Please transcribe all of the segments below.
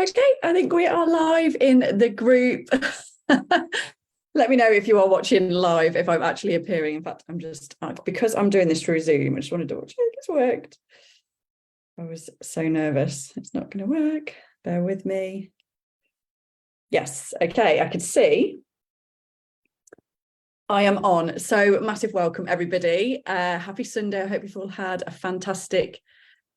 Okay, I think we are live in the group. Let me know if you are watching live, if I'm actually appearing. In fact, I'm just, because I'm doing this through Zoom, I just want to double check it's worked. I was so nervous. It's not going to work. Bear with me. Yes, okay, I can see. I am on. So massive welcome, everybody. Happy Sunday. I hope you've all had a fantastic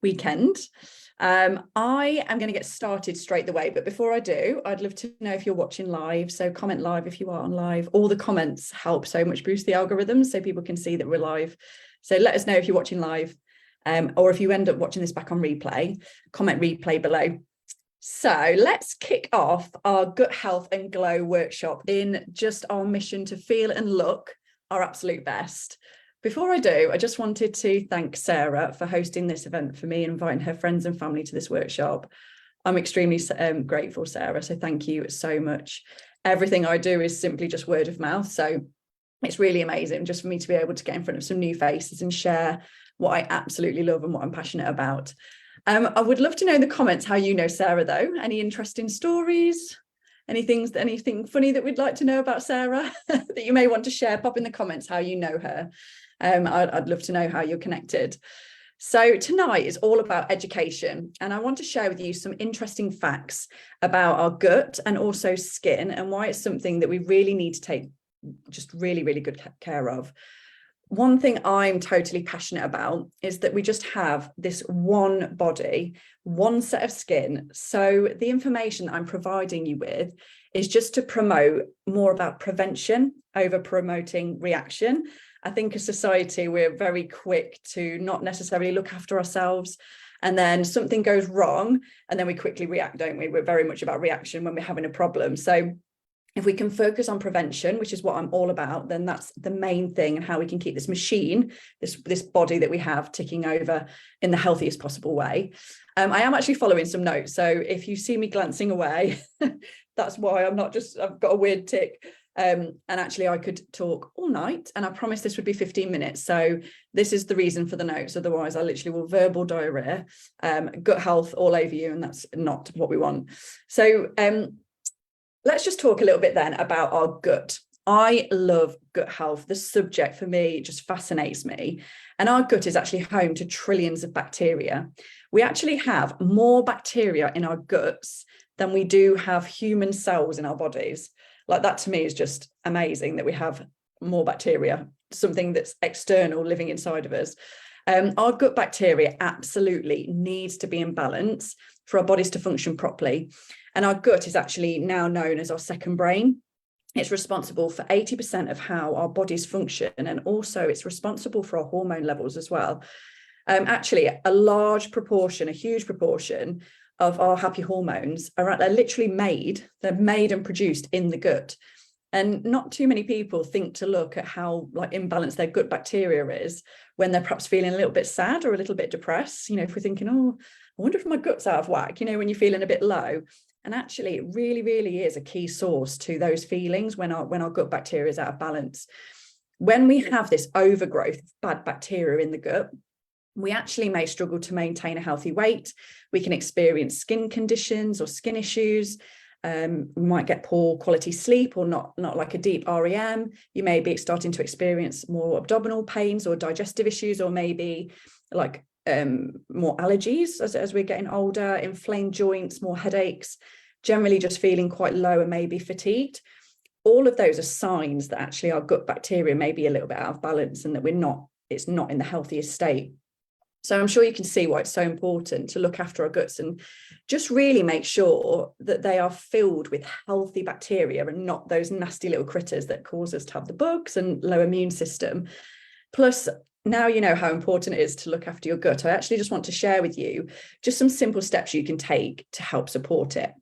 weekend. I am going to get started straight away, but before I do, I'd love to know if you're watching live. So comment live if you are on live. All the comments help so much boost the algorithms so people can see that we're live. So let us know if you're watching live, or if you end up watching this back on replay, comment replay below. So let's kick off our gut health and glow workshop in just our mission to feel and look our absolute best. Before I do, I just wanted to thank Sarah for hosting this event for me and inviting her friends and family to this workshop. I'm extremely grateful, Sarah, so thank you so much. Everything I do is simply just word of mouth, so it's really amazing just for me to be able to get in front of some new faces and share what I absolutely love and what I'm passionate about. I would love to know in the comments how you know Sarah, though. Any interesting stories? Anything funny that we'd like to know about Sarah that you may want to share? Pop in the comments how you know her. I'd love to know how you're connected. So tonight is all about education, and I want to share with you some interesting facts about our gut and also skin and why it's something that we really need to take just really, really good care of. One thing I'm totally passionate about is that we just have this one body, one set of skin. So the information that I'm providing you with is just to promote more about prevention over promoting reaction. I think as society, we're very quick to not necessarily look after ourselves. And then something goes wrong and then we quickly react, don't we? We're very much about reaction when we're having a problem. So if we can focus on prevention, which is what I'm all about, then that's the main thing, and how we can keep this machine, this body that we have, ticking over in the healthiest possible way. I am actually following some notes. So if you see me glancing away, that's why I've got a weird tick. And actually I could talk all night, and I promised this would be 15 minutes. So this is the reason for the notes. Otherwise I literally will verbal diarrhea, gut health all over you. And that's not what we want. So, let's just talk a little bit then about our gut. I love gut health. The subject for me just fascinates me. And our gut is actually home to trillions of bacteria. We actually have more bacteria in our guts than we do have human cells in our bodies. Like, that to me is just amazing that we have more bacteria, something that's external living inside of us. Our gut bacteria absolutely needs to be in balance for our bodies to function properly. And our gut is actually now known as our second brain. It's responsible for 80% of how our bodies function, and also it's responsible for our hormone levels as well. Actually, a huge proportion of our happy hormones they're literally made and produced in the gut. And not too many people think to look at how imbalanced their gut bacteria is when they're perhaps feeling a little bit sad or a little bit depressed. You know, if we're thinking, oh, I wonder if my gut's out of whack, you know, when you're feeling a bit low. And actually, it really, really is a key source to those feelings when our gut bacteria is out of balance. When we have this overgrowth of bad bacteria in the gut, we actually may struggle to maintain a healthy weight. We can experience skin conditions or skin issues. We might get poor quality sleep, or not like a deep REM. You may be starting to experience more abdominal pains or digestive issues, or maybe like more allergies as we're getting older, inflamed joints, more headaches, generally just feeling quite low and maybe fatigued. All of those are signs that actually our gut bacteria may be a little bit out of balance and that it's not in the healthiest state. So I'm sure you can see why it's so important to look after our guts and just really make sure that they are filled with healthy bacteria and not those nasty little critters that cause us to have the bugs and low immune system. Plus, now you know how important it is to look after your gut. I actually just want to share with you just some simple steps you can take to help support it.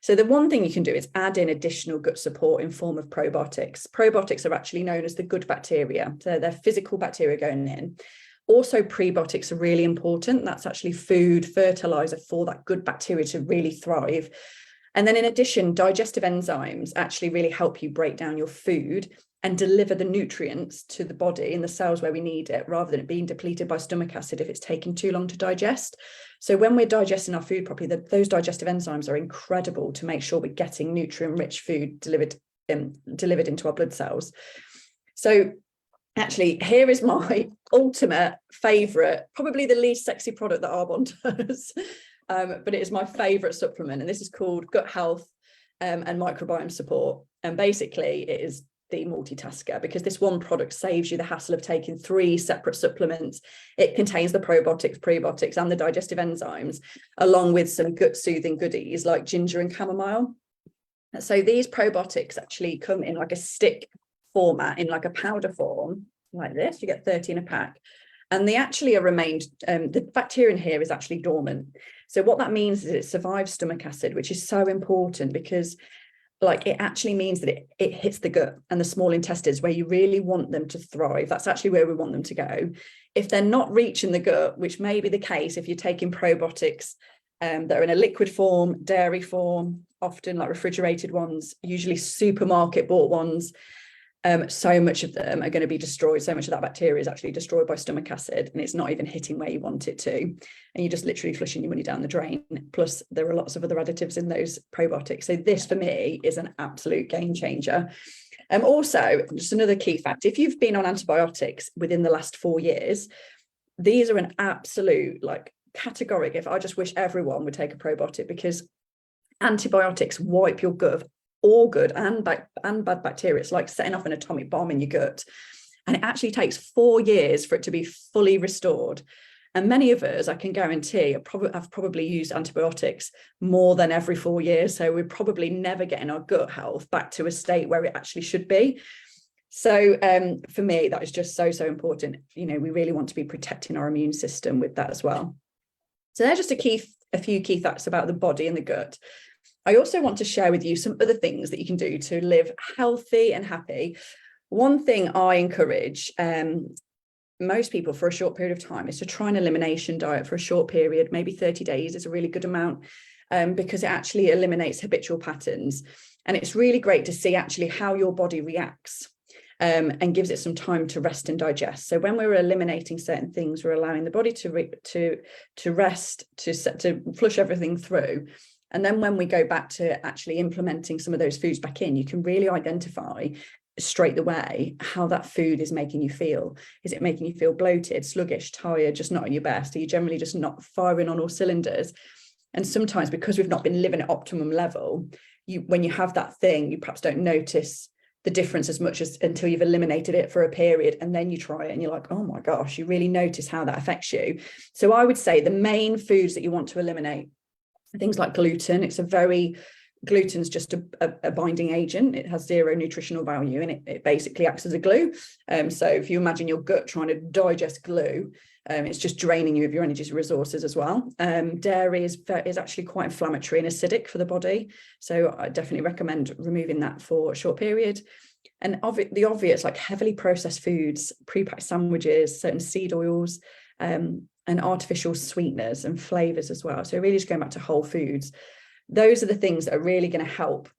So the one thing you can do is add in additional gut support in form of probiotics. Probiotics are actually known as the good bacteria. So they're physical bacteria going in. Also, prebiotics are really important. That's actually food, fertilizer for that good bacteria to really thrive. And then in addition, digestive enzymes actually really help you break down your food and deliver the nutrients to the body in the cells where we need it, rather than it being depleted by stomach acid if it's taking too long to digest. So when we're digesting our food properly, those digestive enzymes are incredible to make sure we're getting nutrient-rich food delivered into our blood cells. So actually, here is my ultimate favourite, probably the least sexy product that Arbonne does, but it is my favourite supplement, and this is called Gut Health and Microbiome Support. And basically, it is the multitasker, because this one product saves you the hassle of taking 3 separate supplements. It contains the probiotics, prebiotics, and the digestive enzymes, along with some gut-soothing goodies like ginger and chamomile. So these probiotics actually come in like a stick format, in like a powder form, like this. You get 30 in a pack. And they actually are remained, the bacteria in here is actually dormant. So what that means is it survives stomach acid, which is so important, because like it actually means that it hits the gut and the small intestines where you really want them to thrive. That's actually where we want them to go. If they're not reaching the gut, which may be the case if you're taking probiotics that are in a liquid form, dairy form, often like refrigerated ones, usually supermarket bought ones, so much of them are going to be destroyed. So much of that bacteria is actually destroyed by stomach acid, and it's not even hitting where you want it to. And you're just literally flushing your money down the drain. Plus, there are lots of other additives in those probiotics. So this, for me, is an absolute game changer. Also, just another key fact, if you've been on antibiotics within the last 4 years, these are an absolute, like, categoric. If I just wish everyone would take a probiotic, because antibiotics wipe your gut of all good and bad bacteria. It's like setting off an atomic bomb in your gut, and it actually takes 4 years for it to be fully restored. And many of us, I can guarantee, have probably used antibiotics more than every 4 years. So we're probably never getting our gut health back to a state where it actually should be. So for me, that is just so important. You know, we really want to be protecting our immune system with that as well. So they're just a few key facts about the body and the gut. I also want to share with you some other things that you can do to live healthy and happy. One thing I encourage most people for a short period of time is to try an elimination diet for a short period. Maybe 30 days is a really good amount, because it actually eliminates habitual patterns. And it's really great to see actually how your body reacts, and gives it some time to rest and digest. So when we're eliminating certain things, we're allowing the body to rest, to flush everything through. And then when we go back to actually implementing some of those foods back in, you can really identify straight away how that food is making you feel. Is it making you feel bloated, sluggish, tired, just not at your best? Are you generally just not firing on all cylinders? And sometimes, because we've not been living at optimum level, when you have that thing, you perhaps don't notice the difference as much as until you've eliminated it for a period, and then you try it and you're like, oh my gosh, you really notice how that affects you. So I would say the main foods that you want to eliminate, things like gluten. Gluten's just a binding agent. It has zero nutritional value, and it basically acts as a glue. So if you imagine your gut trying to digest glue, it's just draining you of your energy resources as well. Dairy is actually quite inflammatory and acidic for the body. So I definitely recommend removing that for a short period. And the obvious, like heavily processed foods, pre-packed sandwiches, certain seed oils, and artificial sweeteners and flavors as well. So really just going back to whole foods. Those are the things that are really going to help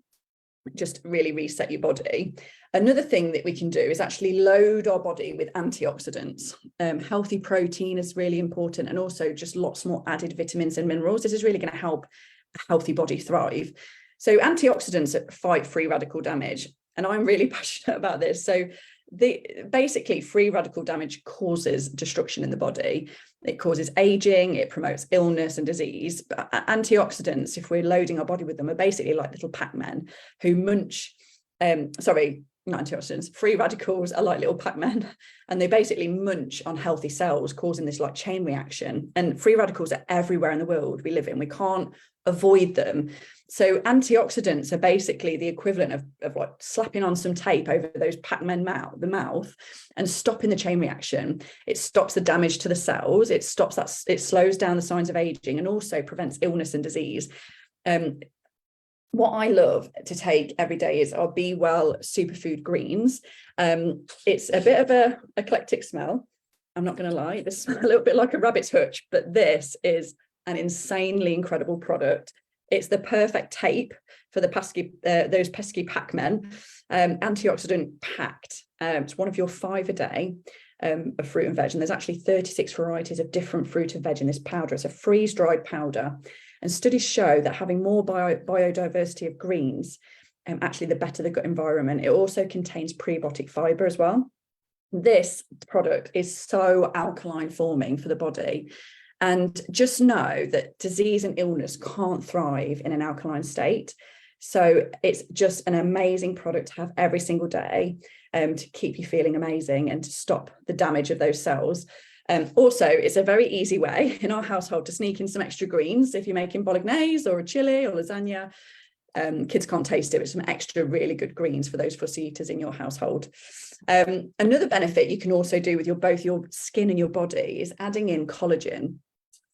just really reset your body. Another thing that we can do is actually load our body with antioxidants. Healthy protein is really important, and also just lots more added vitamins and minerals. This is really going to help a healthy body thrive. So antioxidants fight free radical damage, and I'm really passionate about this. So basically free radical damage causes destruction in the body. It causes aging, it promotes illness and disease. But antioxidants, if we're loading our body with them, are basically like little Pac-Men who munch, not antioxidants, free radicals are like little Pac-Men, and they basically munch on healthy cells, causing this like chain reaction. And free radicals are everywhere in the world we live in. We can't avoid them. So antioxidants are basically the equivalent of like slapping on some tape over those Pac-Men the mouth and stopping the chain reaction. It stops the damage to the cells. It slows down the signs of aging, and also prevents illness and disease. What I love to take every day is our Be Well Superfood Greens. It's a bit of a eclectic smell. I'm not going to lie, this smells a little bit like a rabbit's hutch, but this is an insanely incredible product. It's the perfect tape for the pesky, those pesky pack-men. Antioxidant packed. It's one of your 5 a day of fruit and veg. And there's actually 36 varieties of different fruit and veg in this powder. It's a freeze-dried powder. And studies show that having more biodiversity of greens, actually the better the gut environment. It also contains prebiotic fiber as well. This product is so alkaline forming for the body. And just know that disease and illness can't thrive in an alkaline state. So it's just an amazing product to have every single day to keep you feeling amazing and to stop the damage of those cells. Also, it's a very easy way in our household to sneak in some extra greens. If you're making bolognese or a chili or lasagna, kids can't taste it, but some extra really good greens for those fussy eaters in your household. Another benefit you can also do with both your skin and your body is adding in collagen.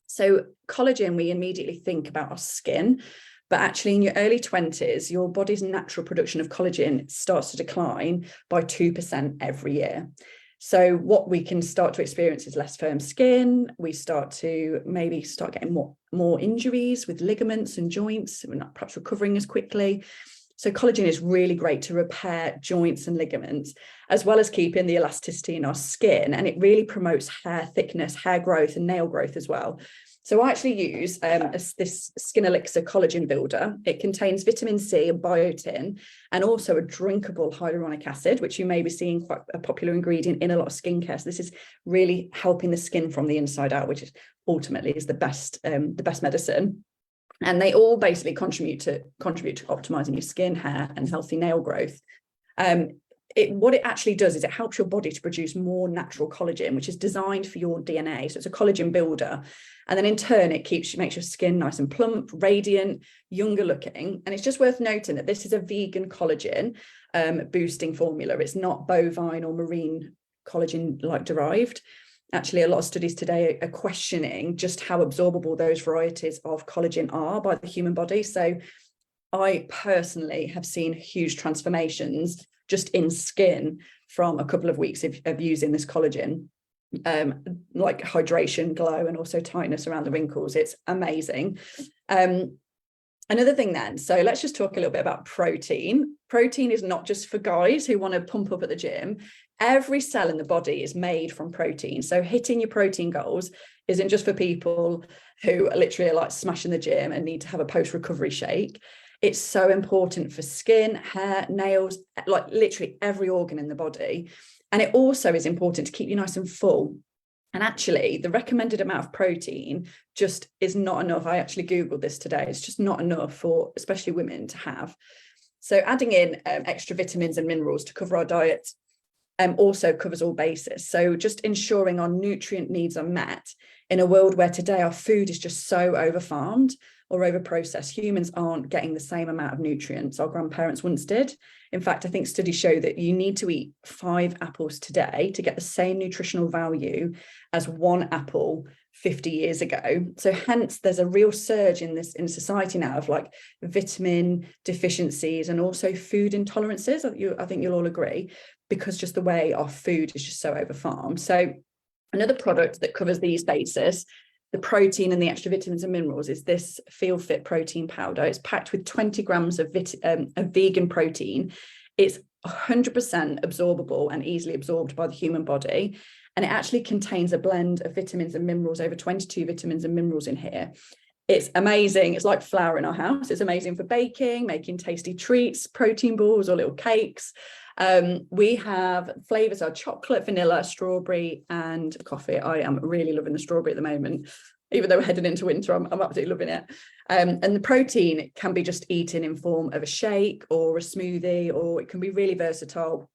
So collagen, we immediately think about our skin, but actually in your early 20s, your body's natural production of collagen starts to decline by 2% every year. So what we can start to experience is less firm skin. We start to maybe start getting more injuries with ligaments and joints. We're not perhaps recovering as quickly. So collagen is really great to repair joints and ligaments, as well as keeping the elasticity in our skin. And it really promotes hair thickness, hair growth, and nail growth as well. So I actually use this Skin Elixir collagen builder. It contains vitamin C and biotin, and also a drinkable hyaluronic acid, which you may be seeing quite a popular ingredient in a lot of skincare. So this is really helping the skin from the inside out, which is ultimately is the best medicine. And they all basically contribute to optimizing your skin, hair, and healthy nail growth. What it actually does is it helps your body to produce more natural collagen, which is designed for your DNA. So it's a collagen builder. And then in turn, it makes your skin nice and plump, radiant, younger looking. And it's just worth noting that this is a vegan collagen boosting formula. It's not bovine or marine collagen like derived. Actually, a lot of studies today are questioning just how absorbable those varieties of collagen are by the human body. So I personally have seen huge transformations just in skin from a couple of weeks of using this collagen, like hydration, glow, and also tightness around the wrinkles. It's amazing. Another thing then, so let's just talk a little bit about protein. Protein is not just for guys who want to pump up at the gym. Every cell in the body is made from protein. So hitting your protein goals isn't just for people who literally are like smashing the gym and need to have a post-recovery shake. It's so important for skin, hair, nails, like literally every organ in the body. And it also is important to keep you nice and full. And actually, the recommended amount of protein just is not enough. I actually Googled this today. It's just not enough for especially women to have. So adding in extra vitamins and minerals to cover our diet also covers all bases. So just ensuring our nutrient needs are met in a world where today our food is just so over-farmed or over-processed. Humans aren't getting the same amount of nutrients our grandparents once did. In fact, I think studies show that you need to eat 5 apples today to get the same nutritional value as 1 apple 50 years ago. So hence there's a real surge in society now of like vitamin deficiencies and also food intolerances. I think you'll all agree, because just the way our food is just so over-farmed. So another product that covers these bases, the protein and the extra vitamins and minerals, is this Feel Fit protein powder. It's packed with 20 grams of vegan protein. It's 100% absorbable and easily absorbed by the human body. And it actually contains a blend of vitamins and minerals, over 22 vitamins and minerals in here. It's amazing. It's like flour in our house. It's amazing for baking, making tasty treats, protein balls or little cakes. We have flavors are chocolate, vanilla, strawberry, and coffee. I am really loving the strawberry at the moment, even though we're heading into winter. I'm absolutely loving it. And the protein can be just eaten in form of a shake or a smoothie, or it can be really versatile.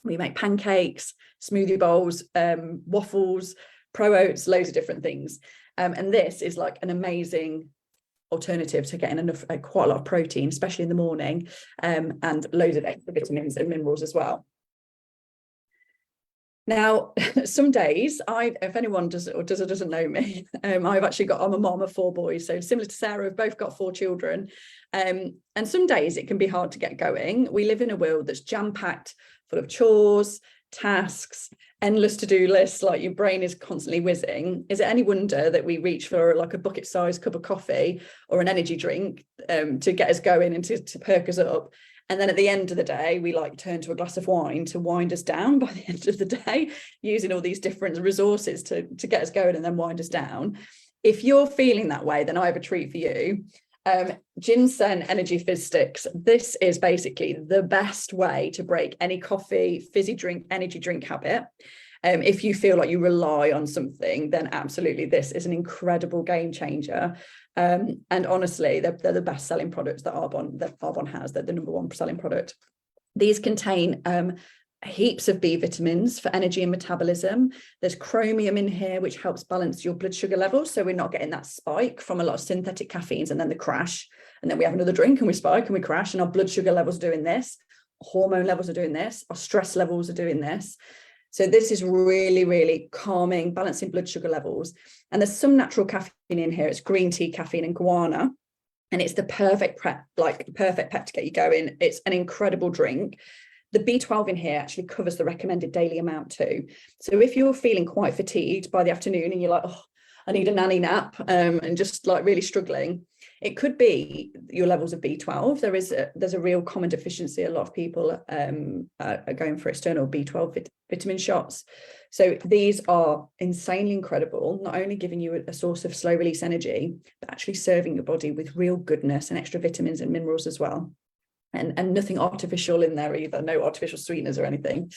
We make pancakes, smoothie bowls, waffles, pro oats, loads of different things. And this is like an amazing alternative to getting enough, quite a lot of protein, especially in the morning, and loads of extra vitamins and minerals as well. Now, some days, if anyone does or doesn't know me, I'm a mom of 4 boys. So similar to Sarah, we've both got 4 children. And some days it can be hard to get going. We live in a world that's jam-packed, full of chores, tasks, endless to-do lists, like your brain is constantly whizzing, is it any wonder that we reach for like a bucket-sized cup of coffee or an energy drink to get us going and to perk us up? And then at the end of the day, we like turn to a glass of wine to wind us down by the end of the day, using all these different resources to get us going and then wind us down. If you're feeling that way, then I have a treat for you. Ginseng energy fizz sticks. This is basically the best way to break any coffee, fizzy drink, energy drink habit. If you feel like you rely on something, then absolutely this is an incredible game changer. And honestly, they're the best selling products that Arbonne has. They're the number one selling product. These contain heaps of B vitamins for energy and metabolism. There's chromium in here, which helps balance your blood sugar levels, so we're not getting that spike from a lot of synthetic caffeines and then the crash, and then we have another drink and we spike and we crash, and our blood sugar levels are doing this, hormone levels are doing this, our stress levels are doing this. So this is really, really calming, balancing blood sugar levels. And there's some natural caffeine in here. It's green tea caffeine and guarana, and it's the perfect pep to get you going. It's an incredible drink. The B12 in here actually covers the recommended daily amount too. So if you're feeling quite fatigued by the afternoon and you're like, oh, I need a nanny nap, and just like really struggling, it could be your levels of B12. There's a real common deficiency. A lot of people are going for external B12 vitamin shots. So these are insanely incredible, not only giving you a source of slow release energy, but actually serving your body with real goodness and extra vitamins and minerals as well. And nothing artificial in there either, no artificial sweeteners or anything.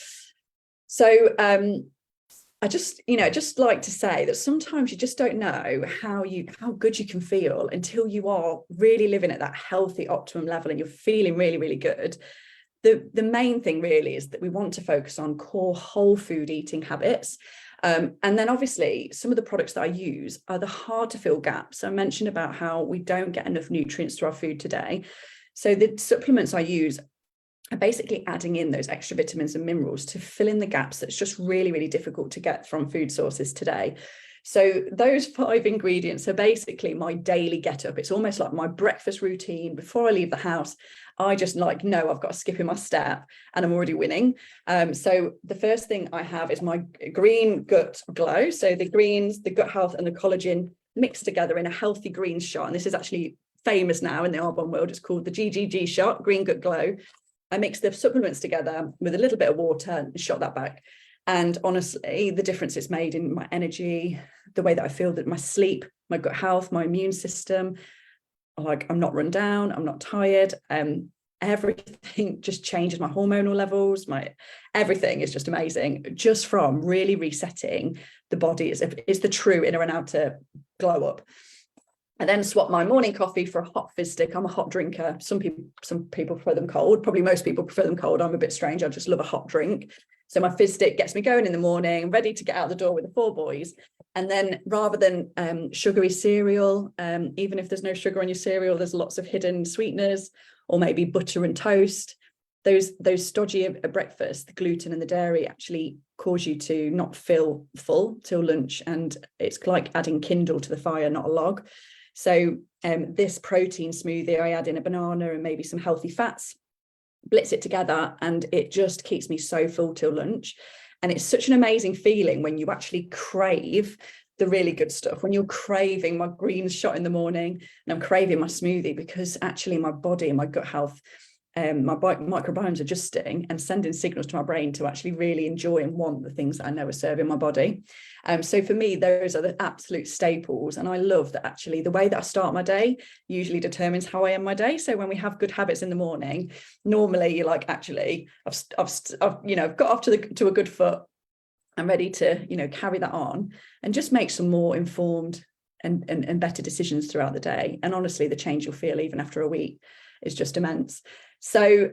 So I just like to say that sometimes you just don't know how good you can feel until you are really living at that healthy optimum level and you're feeling really, really good. The main thing really is that we want to focus on core whole food eating habits. And then obviously some of the products that I use are the hard to fill gaps. I mentioned about how we don't get enough nutrients to our food today. So the supplements I use are basically adding in those extra vitamins and minerals to fill in the gaps that's just really, really difficult to get from food sources today. So those 5 ingredients are basically my daily get up. It's almost like my breakfast routine. Before I leave the house, I just like, no, I've got to skip in my step and I'm already winning. So the first thing I have is my green gut glow. So the greens, the gut health and the collagen mixed together in a healthy green shot. And this is actually famous now in the Arbonne world. It's called the GGG shot, Green Gut Glow. I mix the supplements together with a little bit of water and shot that back. And honestly, the difference it's made in my energy, the way that I feel, that my sleep, my gut health, my immune system, like I'm not run down, I'm not tired. Everything just changes, my hormonal levels, everything is just amazing, just from really resetting the body. It's the true inner and outer glow up. I then swap my morning coffee for a hot fizz stick. I'm a hot drinker. Some people prefer them cold. Probably most people prefer them cold. I'm a bit strange. I just love a hot drink. So my fizz stick gets me going in the morning, ready to get out the door with the 4 boys. And then rather than sugary cereal, even if there's no sugar on your cereal, there's lots of hidden sweeteners, or maybe butter and toast. Those stodgy at breakfast, the gluten and the dairy actually cause you to not feel full till lunch. And it's like adding kindle to the fire, not a log. So this protein smoothie, I add in a banana and maybe some healthy fats, blitz it together, and it just keeps me so full till lunch. And it's such an amazing feeling when you actually crave the really good stuff, when you're craving my greens shot in the morning and I'm craving my smoothie, because actually my body and my gut health, my microbiome's adjusting and sending signals to my brain to actually really enjoy and want the things that I know are serving my body. So for me, those are the absolute staples. And I love that actually the way that I start my day usually determines how I end my day. So when we have good habits in the morning, normally you're like, actually, I've got off to a good foot. I'm ready to, carry that on and just make some more informed and better decisions throughout the day. And honestly, the change you'll feel even after a week is just immense. So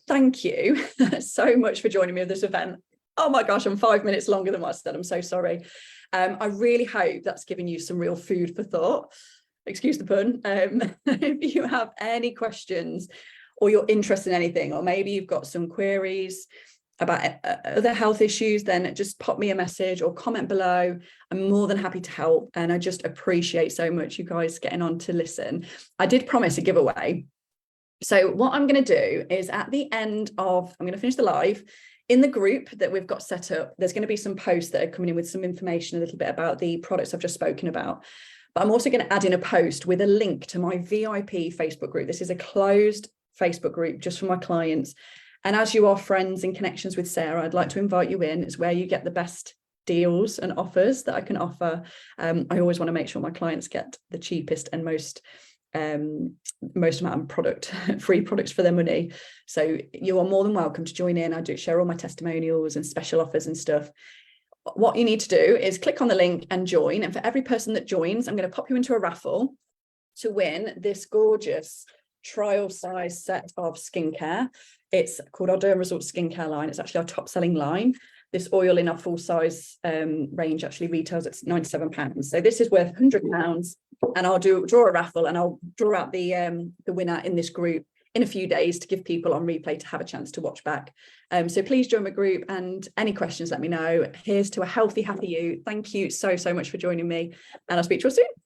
thank you so much for joining me at this event. Oh my gosh, I'm 5 minutes longer than what I said. I'm so sorry. I really hope that's given you some real food for thought. Excuse the pun. If you have any questions or you're interested in anything, or maybe you've got some queries about other health issues, then just pop me a message or comment below. I'm more than happy to help. And I just appreciate so much you guys getting on to listen. I did promise a giveaway. So what I'm going to do is at the end of, I'm going to finish the live. In the group that we've got set up, there's going to be some posts that are coming in with some information, a little bit about the products I've just spoken about. But I'm also going to add in a post with a link to my VIP Facebook group. This is a closed Facebook group just for my clients. And as you are friends and connections with Sarah, I'd like to invite you in. It's where you get the best deals and offers that I can offer. I always want to make sure my clients get the cheapest and most amount of product, free products for their money. So you are more than welcome to join in. I do share all my testimonials and special offers and stuff. What you need to do is click on the link and join. And for every person that joins, I'm going to pop you into a raffle to win this gorgeous trial size set of skincare. It's called our Derm Results skincare line. It's actually our top selling line. This oil in our full size range actually retails at £97. So this is worth £100, and I'll draw a raffle, and I'll draw out the winner in this group in a few days to give people on replay to have a chance to watch back. So please join my group, and any questions, let me know. Here's to a healthy, happy you. Thank you so much for joining me, and I'll speak to you soon.